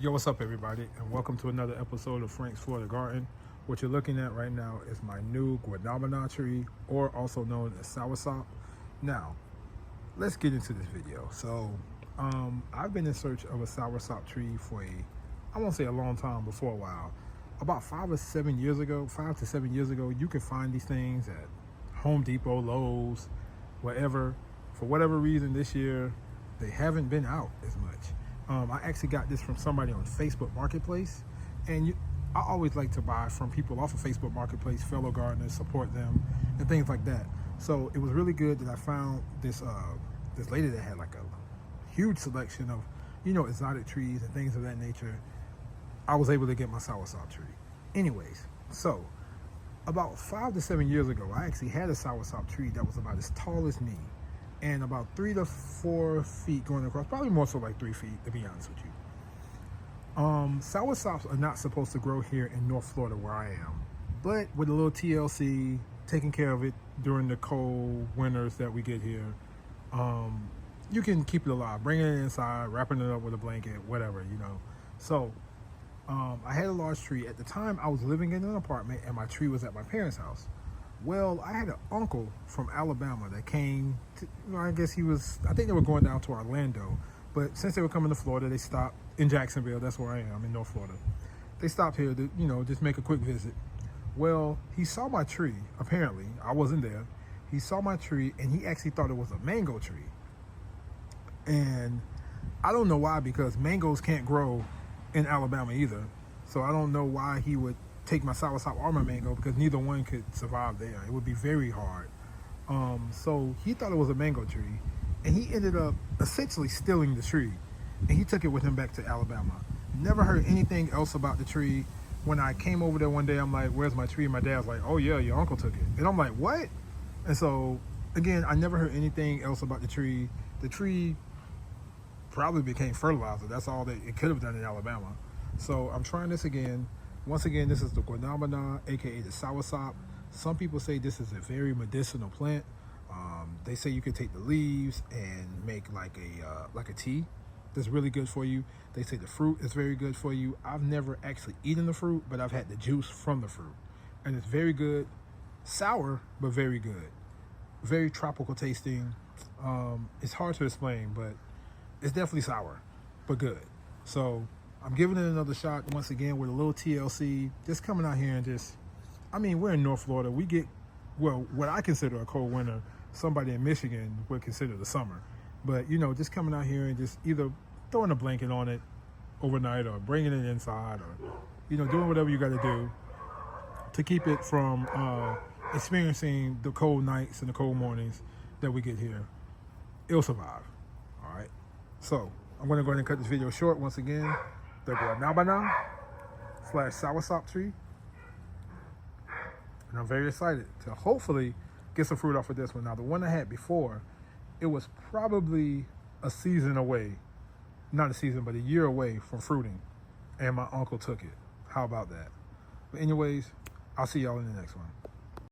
Yo, what's up, everybody, and welcome to another episode of Frank's Florida Garden. What you're looking at right now is my new Guanabana tree, or also known as soursop. Now, let's get into this video. So, I've been in search of a soursop tree for I won't say a long time, but for a while. About 5 to 7 years ago, you can find these things at Home Depot, Lowe's, wherever. For whatever reason, this year they haven't been out as much. I actually got this from somebody on Facebook Marketplace, and I always like to buy from people off of Facebook Marketplace, fellow gardeners, support them, and things like that. So it was really good that I found this this lady that had like a huge selection of, exotic trees and things of that nature. I was able to get my soursop tree. Anyways, so about 5 to 7 years ago, I actually had a soursop tree that was about as tall as me, and about 3 to 4 feet going across, probably more so like 3 feet, to be honest with you. Soursops are not supposed to grow here in North Florida where I am, but with a little TLC, taking care of it during the cold winters that we get here, you can keep it alive, bringing it inside, wrapping it up with a blanket, whatever, So I had a large tree. At the time, I was living in an apartment, and my tree was at my parents' house. Well, I had an uncle from Alabama that came to, I think they were going down to Orlando, but since they were coming to Florida, they stopped in Jacksonville. That's where I am, in North Florida. They stopped here to, just make a quick visit. Well, he saw my tree. Apparently, I wasn't there. He saw my tree, and he actually thought it was a mango tree. And I don't know why, because mangoes can't grow in Alabama either. So I don't know why he would take my soursop or my mango, because neither one could survive there. It would be very hard. So he thought it was a mango tree, and he ended up essentially stealing the tree, and he took it with him back to Alabama. Never heard anything else about the tree. When I came over there one day, I'm like, where's my tree? My dad's like, oh yeah, your uncle took it. And I'm like, what? And so again, I never heard anything else about the tree. The tree probably became fertilizer. That's all that it could have done in Alabama. So I'm trying this again. Once again, this is the Guanabana, aka the soursop. Some people say this is a very medicinal plant. They say you can take the leaves and make like a tea that's really good for you. They say the fruit is very good for you. I've never actually eaten the fruit, but I've had the juice from the fruit, and it's very good. Sour, but very good. Very tropical tasting. It's hard to explain, but it's definitely sour, but good. So I'm giving it another shot once again with a little TLC. Just coming out here and we're in North Florida. We get, well, what I consider a cold winter, somebody in Michigan would consider the summer. But, just coming out here and just either throwing a blanket on it overnight, or bringing it inside, or, doing whatever you got to do to keep it from experiencing the cold nights and the cold mornings that we get here. It'll survive. All right. So I'm going to go ahead and cut this video short once again. The Guanabana / soursop tree. And I'm very excited to hopefully get some fruit off of this one. Now, the one I had before, it was probably a season away. Not a season, but a year away from fruiting. And my uncle took it. How about that? But anyways, I'll see y'all in the next one.